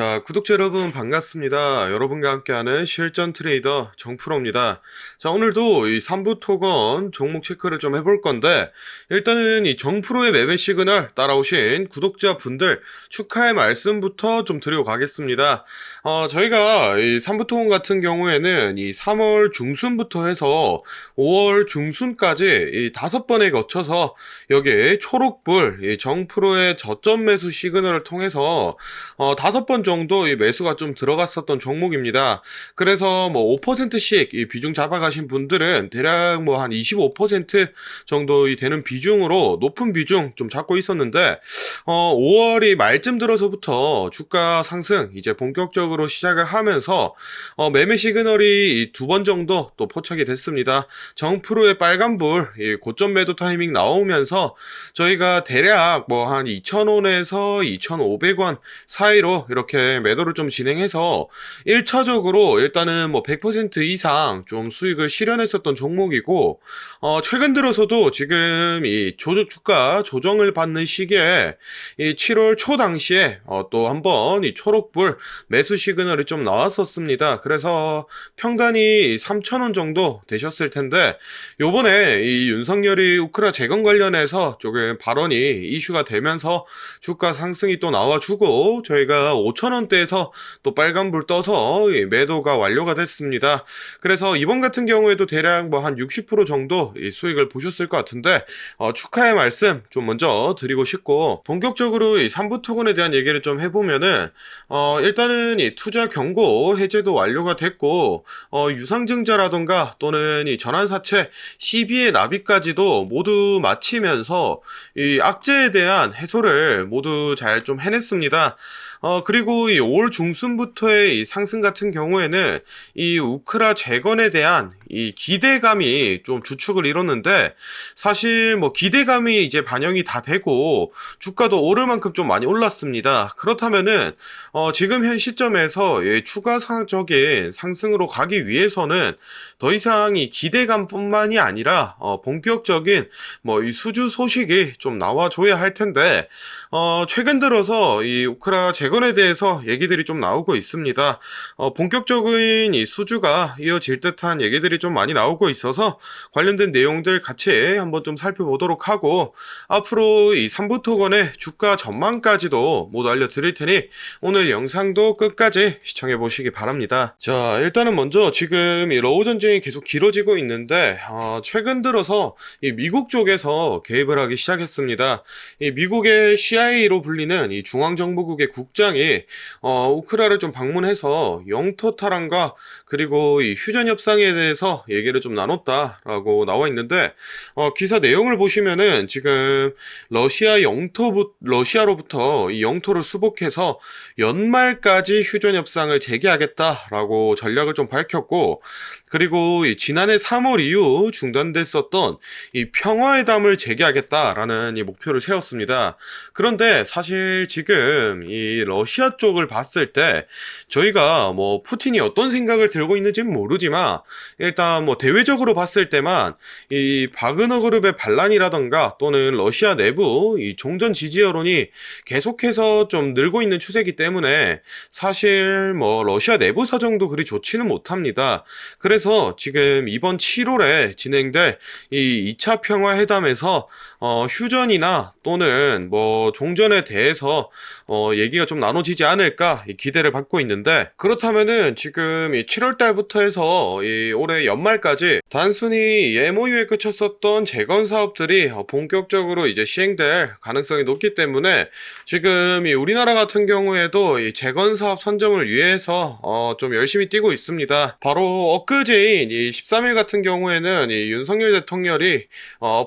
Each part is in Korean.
자, 구독자 여러분 반갑습니다. 여러분과 함께하는 실전 트레이더 정프로입니다. 자, 오늘도 이 3부 토건 종목 체크를 좀 해볼 건데, 일단은 이 정프로의 매매 시그널 따라오신 구독자분들 축하의 말씀부터 좀 드리고 가겠습니다. 저희가 이 3부 토건 같은 경우에는 이 3월 중순부터 해서 5월 중순까지 이 5번에 거쳐서 여기 초록불 이 정프로의 저점 매수 시그널을 통해서 5번 정도 이 매수가 좀 들어갔었던 종목입니다. 그래서 뭐 5%씩 이 비중 잡아가신 분들은 대략 뭐 한 25% 정도 이 되는 비중으로 높은 비중 좀 잡고 있었는데 5월이 말쯤 들어서부터 주가 상승 이제 본격적으로 시작을 하면서 매매 시그널이 2번 정도 또 포착이 됐습니다. 정프로의 빨간불 이 고점 매도 타이밍 나오면서 저희가 대략 뭐 한 2,000원에서 2,500원 사이로 이렇게 매도를 좀 진행해서 1차적으로 일단은 뭐 100% 이상 좀 수익을 실현했었던 종목이고, 최근 들어서도 지금 이 주가 조정을 받는 시기에 이 7월 초 당시에 또 한번 이 초록불 매수 시그널이 좀 나왔었습니다. 그래서 평단이 3,000원 정도 되셨을 텐데, 요번에 이 윤석열이 우크라 재건 관련해서 조금 발언이 이슈가 되면서 주가 상승이 또 나와주고 저희가 5,000원대에서 또 빨간불 떠서 매도가 완료가 됐습니다. 그래서 이번 같은 경우에도 대략 뭐 한 60% 정도 수익을 보셨을 것 같은데 축하의 말씀 좀 먼저 드리고 싶고, 본격적으로 이 3부 토건에 대한 얘기를 좀 해보면은 일단은 이 투자 경고 해제도 완료가 됐고 유상증자라던가 또는 이 전환사채 CB의 납입까지도 모두 마치면서 이 악재에 대한 해소를 모두 잘 좀 해냈습니다. 그리고 이 올 중순부터의 이 상승 같은 경우에는 이 우크라 재건에 대한 이 기대감이 좀 주축을 이뤘는데, 사실 뭐 기대감이 이제 반영이 다 되고 주가도 오를 만큼 좀 많이 올랐습니다. 그렇다면은 지금 현 시점에서 이 추가적인 상승으로 가기 위해서는 더 이상 이 기대감뿐만이 아니라 본격적인 뭐 이 수주 소식이 좀 나와줘야 할 텐데, 최근 들어서 이 우크라 재건에 대해서 얘기들이 좀 나오고 있습니다. 본격적인 이 수주가 이어질 듯한 얘기들이 좀 많이 나오고 있어서 관련된 내용들 같이 한번 좀 살펴보도록 하고, 앞으로 이 3부 토건의 주가 전망까지도 모두 알려드릴 테니 오늘 영상도 끝까지 시청해 보시기 바랍니다. 자, 일단은 먼저 지금 이 러우 전쟁이 계속 길어지고 있는데 최근 들어서 이 미국 쪽에서 개입을 하기 시작했습니다. 이 미국의 CIA로 불리는 이 중앙정보국의 국장이 우크라를 좀 방문해서 영토 탈환과 그리고 이 휴전 협상에 대해서 얘기를 좀 나눴다라고 나와 있는데, 기사 내용을 보시면은 지금 러시아로부터 이 영토를 수복해서 연말까지 휴전 협상을 재개하겠다라고 전략을 좀 밝혔고, 그리고 이 지난해 3월 이후 중단됐었던 이 평화회담을 재개하겠다라는 이 목표를 세웠습니다. 그런데 사실 지금 이 러시아 쪽을 봤을 때 저희가 뭐 푸틴이 어떤 생각을 들고 있는지는 모르지만, 일단 뭐 대외적으로 봤을 때만 이 바그너 그룹의 반란이라던가 또는 러시아 내부 이 종전 지지 여론이 계속해서 좀 늘고 있는 추세이기 때문에 사실 뭐 러시아 내부 사정도 그리 좋지는 못합니다. 그래서 지금 이번 7월에 진행될 이 2차 평화회담에서 휴전이나 또는 뭐 종전에 대해서 얘기가 좀 나눠지지 않을까 기대를 받고 있는데, 그렇다면은 지금 이 7월 달부터 해서 이 올해 연말까지 단순히 MOU에 그쳤었던 재건 사업들이 본격적으로 이제 시행될 가능성이 높기 때문에 지금 이 우리나라 같은 경우에도 이 재건 사업 선점을 위해서 좀 열심히 뛰고 있습니다. 바로 엊그제인 이 13일 같은 경우에는 이 윤석열 대통령이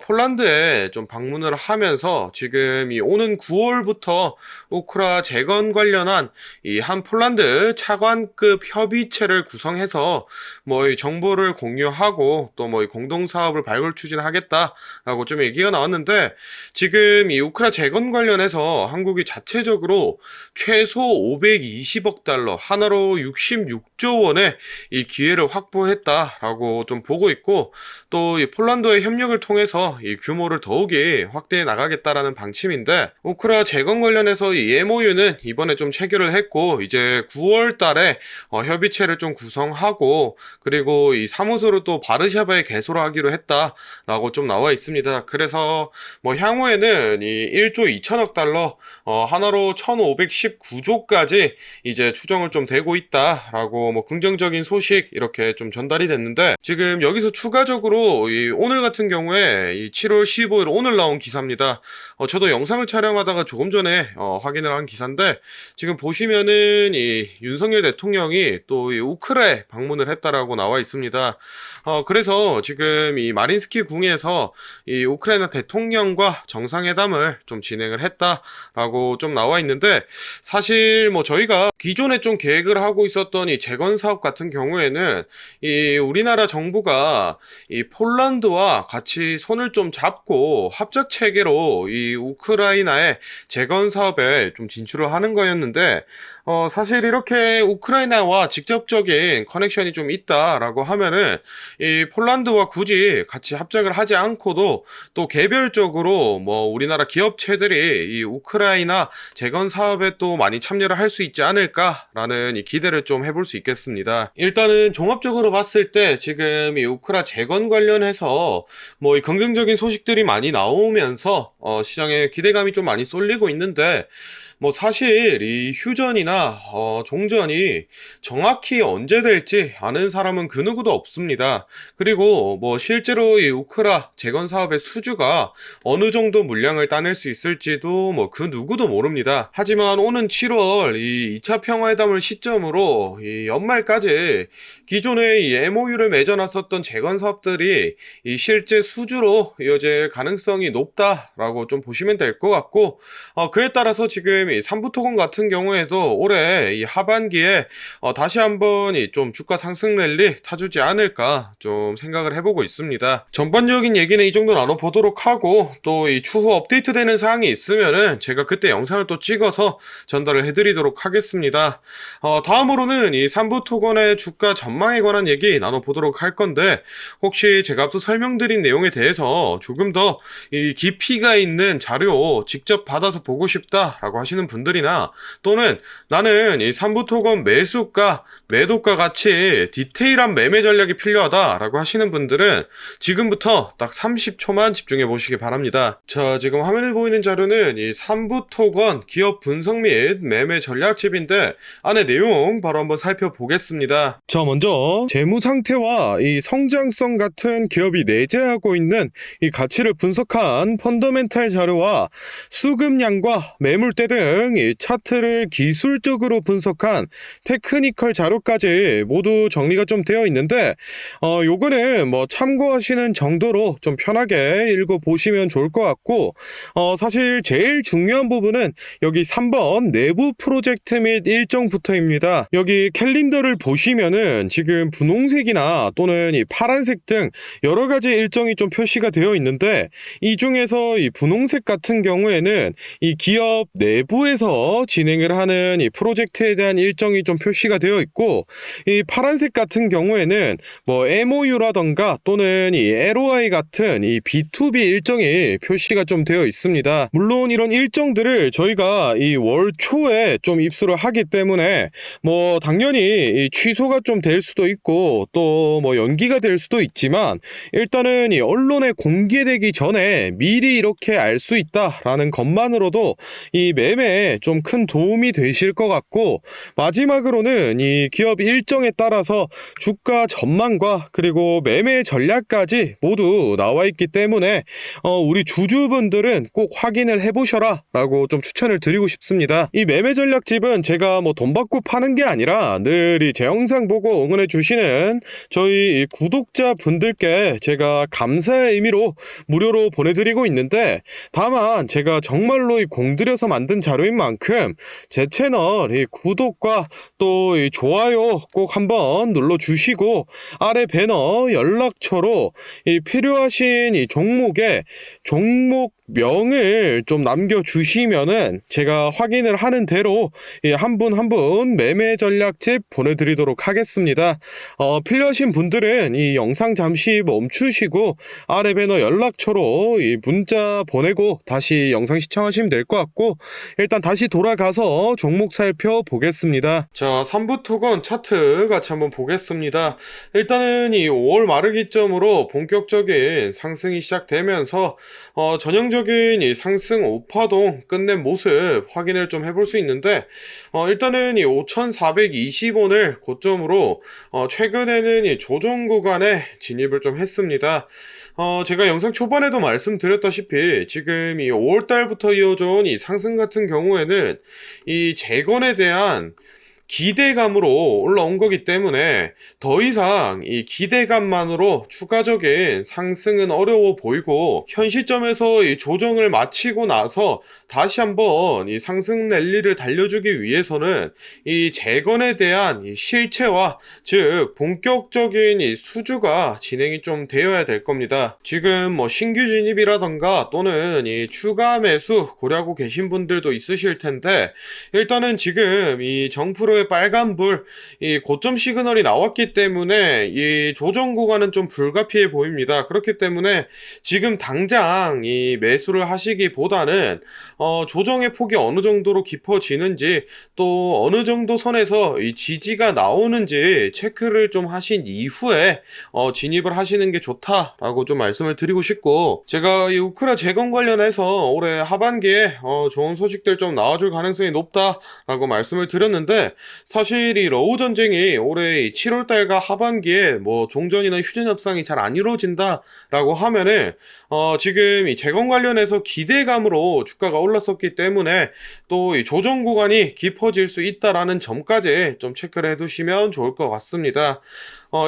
폴란드에 좀 방문을 하면서 지금 이 오는 9월부터 우크라 재건 관련한 이 한 폴란드 차관급 협의체를 구성해서 뭐 이 정보를 정보를 공유하고 또 뭐 공동 사업을 발굴 추진하겠다라고 좀 얘기가 나왔는데, 지금 이 우크라 재건 관련해서 한국이 자체적으로 최소 520억 달러, 하나로 66조 원의 이 기회를 확보했다라고 좀 보고 있고, 또 이 폴란드의 협력을 통해서 이 규모를 더욱이 확대해 나가겠다라는 방침인데, 우크라 재건 관련해서 이 MOU는 이번에 좀 체결을 했고, 이제 9월 달에 협의체를 좀 구성하고, 그리고 이 사무소를 또 바르샤바에 개소를 하기로 했다라고 좀 나와 있습니다. 그래서 뭐 향후에는 이 1조 2천억 달러, 하나로 1519조까지 이제 추정을 좀 되고 있다라고 뭐 긍정적인 소식 이렇게 좀 전달이 됐는데, 지금 여기서 추가적으로 이 오늘 같은 경우에 이 7월 15일 오늘 나온 기사입니다. 저도 영상을 촬영하다가 조금 전에 확인을 한 기사인데, 지금 보시면은 이 윤석열 대통령이 또 이 우크라에 방문을 했다라고 나와 있습니다. 그래서 지금 이 마린스키 궁에서 이 우크라이나 대통령과 정상회담을 좀 진행을 했다라고 좀 나와 있는데, 사실 뭐 저희가 기존에 좀 계획을 하고 있었던 이 재건 사업 같은 경우에는 이 우리나라 정부가 이 폴란드와 같이 손을 좀 잡고 합작 체계로 이 우크라이나의 재건 사업에 좀 진출을 하는 거였는데, 사실 이렇게 우크라이나와 직접적인 커넥션이 좀 있다라고 하면은 이 폴란드와 굳이 같이 합작을 하지 않고도 또 개별적으로 뭐 우리나라 기업체들이 이 우크라이나 재건 사업에 또 많이 참여를 할 수 있지 않을까라는 이 기대를 좀 해볼 수 있겠습니다. 일단은 종합적으로 봤을 때 지금 이 우크라 재건 관련해서 뭐 이 긍정적인 소식들이 많이 나오면서 시장에 기대감이 좀 많이 쏠리고 있는데, 뭐 사실 이 휴전이나 종전이 정확히 언제 될지 아는 사람은 그 누구도 없습니다. 그리고 뭐 실제로 이 우크라 재건 사업의 수주가 어느 정도 물량을 따낼 수 있을지도 뭐 그 누구도 모릅니다. 하지만 오는 7월 이 2차 평화회담을 시점으로 이 연말까지 기존의 이 MOU를 맺어놨었던 재건 사업들이 이 실제 수주로 이어질 가능성이 높다라고 좀 보시면 될 것 같고, 그에 따라서 지금 이 삼부토건 같은 경우에도 올해 이 하반기에 다시 한번 이 좀 주가 상승 랠리 타주지 않을까 좀 생각을 해보고 있습니다. 전반적인 얘기는 이 정도 나눠보도록 하고, 또 이 추후 업데이트되는 사항이 있으면은 제가 그때 영상을 또 찍어서 전달을 해드리도록 하겠습니다. 다음으로는 이 삼부토건의 주가 전망에 관한 얘기 나눠보도록 할 건데, 혹시 제가 앞서 설명드린 내용에 대해서 조금 더 이 깊이가 있는 자료 직접 받아서 보고 싶다라고 하시는 분들이나, 또는 나는 이 삼부토건 매수가 매도가 같이 디테일한 매매 전략이 필요하다라고 하시는 분들은 지금부터 딱 30초만 집중해 보시기 바랍니다. 자, 지금 화면에 보이는 자료는 이 삼부토건 기업 분석 및 매매 전략집인데, 안에 내용 바로 한번 살펴보겠습니다. 자, 먼저 재무 상태와 이 성장성 같은 기업이 내재하고 있는 이 가치를 분석한 펀더멘탈 자료와 수급량과 매물대 등 이 차트를 기술적으로 분석한 테크니컬 자료까지 모두 정리가 좀 되어 있는데, 요거는 뭐 참고하시는 정도로 좀 편하게 읽어보시면 좋을 것 같고, 사실 제일 중요한 부분은 여기 3번 내부 프로젝트 및 일정부터입니다. 여기 캘린더를 보시면은 지금 분홍색이나 또는 이 파란색 등 여러 가지 일정이 좀 표시가 되어 있는데, 이 중에서 이 분홍색 같은 경우에는 이 기업 내부에서 진행을 하는 이 프로젝트에 대한 일정이 좀 표시가 되어 있고, 이 파란색 같은 경우에는 뭐 MOU라던가 또는 이 LOI 같은 이 B2B 일정이 표시가 좀 되어 있습니다. 물론 이런 일정들을 저희가 이 월 초에 좀 입수를 하기 때문에 뭐 당연히 이 취소가 좀 될 수도 있고 또 뭐 연기가 될 수도 있지만, 일단은 이 언론에 공개되기 전에 미리 이렇게 알 수 있다라는 것만으로도 이 매매에 좀 큰 도움이 되실 것 같고, 마지막으로는 이 기업 일정에 따라서 주가 전망과 그리고 매매 전략까지 모두 나와 있기 때문에 우리 주주분들은 꼭 확인을 해보셔라 라고 좀 추천을 드리고 싶습니다. 이 매매 전략집은 제가 뭐 돈 받고 파는 게 아니라 늘 이 제 영상 보고 응원해 주시는 저희 구독자 분들께 제가 감사의 의미로 무료로 보내드리고 있는데, 다만 제가 정말로 이 공들여서 만든 자료인 만큼 제 채널 이 구독과 또 이 좋아요 꼭 한번 눌러주시고 아래 배너 연락처로 이 필요하신 이 종목의 종목명을 좀 남겨주시면은 제가 확인을 하는 대로 한 분 한 분 매매 전략집 보내드리도록 하겠습니다. 필요하신 분들은 이 영상 잠시 멈추시고 아래 배너 연락처로 이 문자 보내고 다시 영상 시청하시면 될 것 같고, 일단 다시 돌아가서 종목 살펴보겠습니다. 자, 3부 토건 차트 같이 한번 보겠습니다. 일단은 이 5월 말 기점으로 본격적인 상승이 시작되면서 전형적인 이 상승 5파동 끝낸 모습 확인을 좀 해볼 수 있는데, 일단은 이 5,420원을 고점으로 최근에는 이 조정 구간에 진입을 좀 했습니다. 제가 영상 초반에도 말씀드렸다시피 지금 이 5월달부터 이어져온 이 상승 같은 경우에는 이 재건에 대한 기대감으로 올라온 거기 때문에 더 이상 이 기대감만으로 추가적인 상승은 어려워 보이고, 현 시점에서 이 조정을 마치고 나서 다시 한번 이 상승 랠리를 달려주기 위해서는 이 재건에 대한 이 실체와, 즉 본격적인 이 수주가 진행이 좀 되어야 될 겁니다. 지금 뭐 신규 진입이라던가 또는 이 추가 매수 고려하고 계신 분들도 있으실 텐데, 일단은 지금 이 정프로의 빨간불 이 고점 시그널이 나왔기 때문에 이 조정 구간은 좀 불가피해 보입니다. 그렇기 때문에 지금 당장 이 매수를 하시기보다는 조정의 폭이 어느 정도로 깊어지는지, 또 어느 정도 선에서 이 지지가 나오는지 체크를 좀 하신 이후에 진입을 하시는 게 좋다라고 좀 말씀을 드리고 싶고, 제가 이 우크라 재건 관련해서 올해 하반기에 좋은 소식들 좀 나와줄 가능성이 높다라고 말씀을 드렸는데, 사실 이 러우 전쟁이 올해 7월달과 하반기에 뭐 종전이나 휴전 협상이 잘 안 이루어진다라고 하면은 지금 이 재건 관련해서 기대감으로 주가가 올랐었기 때문에 또 이 조정 구간이 깊어질 수 있다라는 점까지 좀 체크를 해두시면 좋을 것 같습니다.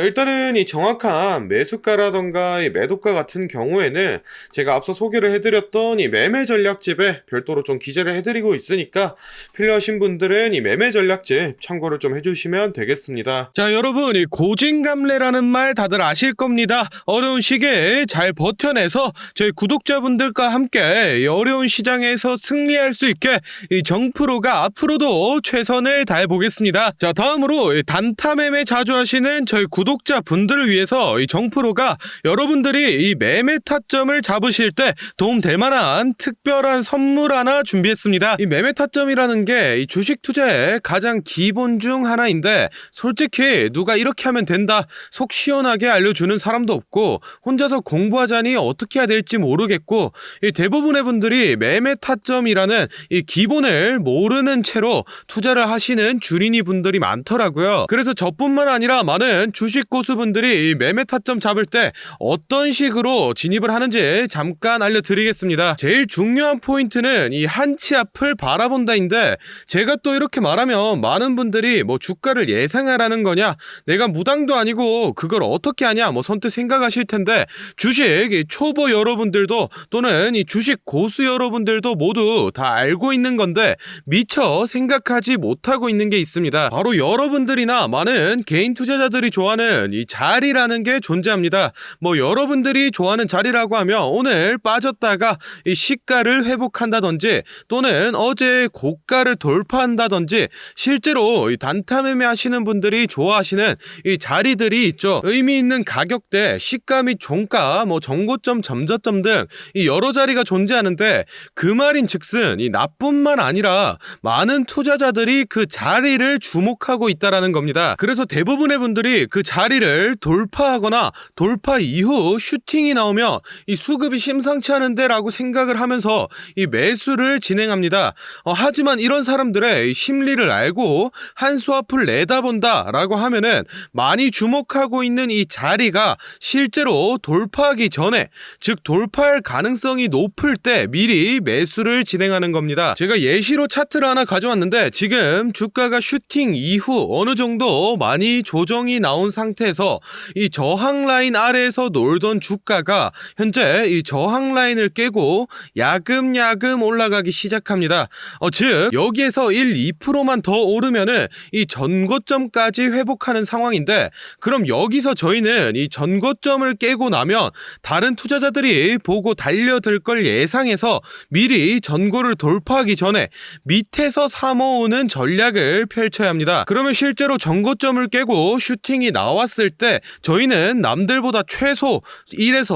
일단은 이 정확한 매수가라던가 이 매도가 같은 경우에는 제가 앞서 소개를 해드렸던 이 매매 전략집에 별도로 좀 기재를 해드리고 있으니까 필요하신 분들은 이 매매 전략집 참고를 좀 해주시면 되겠습니다. 자, 여러분, 이 고진감래라는 말 다들 아실 겁니다. 어려운 시기에 잘 버텨내서 저희 구독자분들과 함께 이 어려운 시장에서 승리할 수 있게 이 정프로가 앞으로도 최선을 다해보겠습니다. 자, 다음으로 단타 매매 자주 하시는 저희 구독자분들을 위해서 이 정프로가 여러분들이 이 매매 타점을 잡으실 때 도움될 만한 특별한 선물 하나 준비했습니다. 이 매매 타점이라는 게 이 주식 투자의 가장 기본 중 하나인데, 솔직히 누가 이렇게 하면 된다 속 시원하게 알려주는 사람도 없고, 혼자서 공부하자니 어떻게 해야 될지 모르겠고, 이 대부분의 분들이 매매 타점이라는 이 기본을 모르는 채로 투자를 하시는 주린이 분들이 많더라고요. 그래서 저뿐만 아니라 많은 주식 고수분들이 이 매매 타점 잡을 때 어떤 식으로 진입을 하는지 잠깐 알려드리겠습니다. 제일 중요한 포인트는 이 한치 앞을 바라본다인데, 제가 또 이렇게 말하면 많은 분들이 뭐 주가를 예상하라는 거냐, 내가 무당도 아니고 그걸 어떻게 하냐 뭐 선뜻 생각하실 텐데, 주식 초보 여러분들도 또는 이 주식 고수 여러분들도 모두 다 알고 있는 건데 미처 생각하지 못하고 있는 게 있습니다. 바로 여러분들이나 많은 개인 투자자들이 좋아하는 이 자리라는 게 존재합니다. 뭐 여러분들이 좋아하는 자리라고 하면 오늘 빠졌다가 이 시가를 회복한다든지, 또는 어제 고가를 돌파한다든지, 실제로 이 단타 매매 하시는 분들이 좋아하시는 이 자리들이 있죠. 의미 있는 가격대, 시가 및 종가, 뭐 정고점, 점저점 등 이 여러 자리가 존재하는데, 그 말인 즉슨 이 나뿐만 아니라 많은 투자자들이 그 자리를 주목하고 있다라는 겁니다. 그래서 대부분의 분들이 그 자리를 돌파하거나 돌파 이후 슈팅이 나오면 이 수급이 심상치 않은데 라고 생각을 하면서 이 매수를 진행합니다. 하지만 이런 사람들의 심리를 알고 한 수 앞을 내다본다 라고 하면은 많이 주목하고 있는 이 자리가 실제로 돌파하기 전에, 즉 돌파할 가능성이 높을 때 미리 매수를 진행하는 겁니다. 제가 예시로 차트를 하나 가져왔는데, 지금 주가가 슈팅 이후 어느 정도 많이 조정이 나온 나온 상태에서 이 저항 라인 아래에서 놀던 주가가 현재 이 저항 라인을 깨고 야금야금 올라가기 시작합니다. 즉 여기에서 1-2%만 더 오르면은 이 전고점까지 회복하는 상황인데, 그럼 여기서 저희는 이 전고점을 깨고 나면 다른 투자자들이 보고 달려들 걸 예상해서 미리 전고를 돌파하기 전에 밑에서 사모으는 전략을 펼쳐야 합니다. 그러면 실제로 전고점을 깨고 슈팅이 나왔을 때 저희는 남들보다 최소 1에서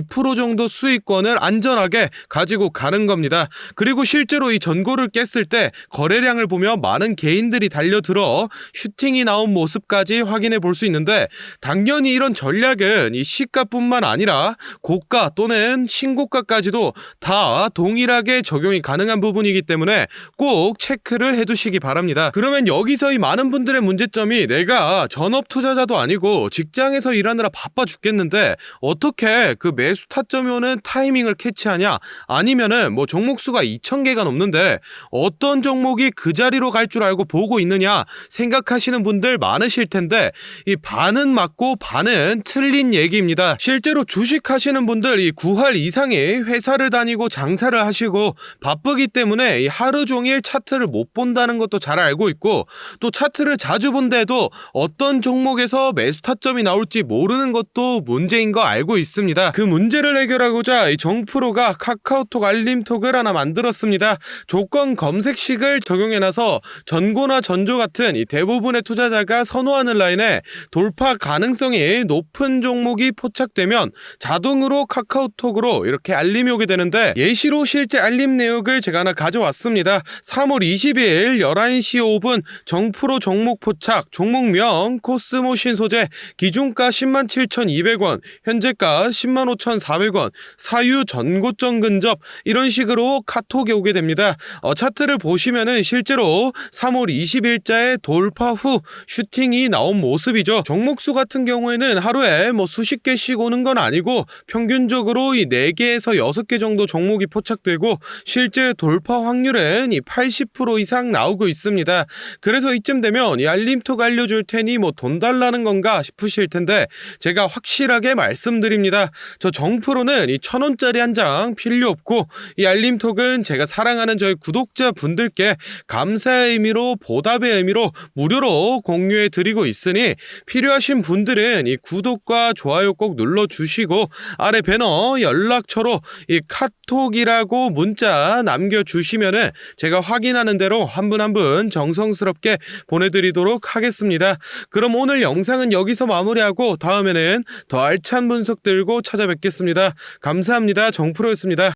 2% 정도 수익권을 안전하게 가지고 가는 겁니다. 그리고 실제로 이 전고를 깼을 때 거래량을 보면 많은 개인들이 달려들어 슈팅이 나온 모습까지 확인해 볼 수 있는데, 당연히 이런 전략은 이 시가뿐만 아니라 고가 또는 신고가까지도 다 동일하게 적용이 가능한 부분이기 때문에 꼭 체크를 해두시기 바랍니다. 그러면 여기서 이 많은 분들의 문제점이, 내가 전업 투자자도 아니고 직장에서 일하느라 바빠 죽겠는데 어떻게 그 매수 타점이 오는 타이밍을 캐치하냐, 아니면은 뭐 종목수가 2,000개가 넘는데 어떤 종목이 그 자리로 갈 줄 알고 보고 있느냐 생각하시는 분들 많으실 텐데, 이 반은 맞고 반은 틀린 얘기입니다. 실제로 주식하시는 분들 이 9할 이상이 회사를 다니고 장사를 하시고 바쁘기 때문에 이 하루 종일 차트를 못 본다는 것도 잘 알고 있고, 또 차트를 자주 본데도 어떤 종목에서 매수 타점이 나올지 모르는 것도 문제인 거 알고 있습니다. 그 문제를 해결하고자 이 정프로가 카카오톡 알림톡을 하나 만들었습니다. 조건 검색식을 적용해놔서 전고나 전조 같은 이 대부분의 투자자가 선호하는 라인에 돌파 가능성이 높은 종목이 포착되면 자동으로 카카오톡으로 이렇게 알림이 오게 되는데, 예시로 실제 알림 내역을 제가 하나 가져왔습니다. 3월 20일 11시 5분 정프로 종목 포착, 종목명 코스모신 소재, 기준가 107,200원, 현재가 105,400원, 사유 전고점 근접, 이런 식으로 카톡이 오게 됩니다. 차트를 보시면은 실제로 3월 20일자에 돌파 후 슈팅이 나온 모습이죠. 종목수 같은 경우에는 하루에 뭐 수십 개씩 오는 건 아니고 평균적으로 이 4개에서 6개 정도 종목이 포착되고 실제 돌파 확률은 이 80% 이상 나오고 있습니다. 그래서 이쯤 되면 이 알림톡 알려줄 테니 뭐 돈 달라는 건가 싶으실 텐데, 제가 확실하게 말씀드립니다. 저 정프로는 이 1,000원짜리 한 장 필요 없고, 이 알림톡은 제가 사랑하는 저희 구독자분들께 감사의 의미로, 보답의 의미로 무료로 공유해 드리고 있으니 필요하신 분들은 이 구독과 좋아요 꼭 눌러주시고 아래 배너 연락처로 이 카톡이라고 문자 남겨주시면은 제가 확인하는 대로 한 분 한 분 정성스럽게 보내드리도록 하겠습니다. 그럼 오늘 영상은 여기서 마무리하고 다음에는 더 알찬 분석 들고 찾아뵙겠습니다. 감사합니다. 정프로였습니다.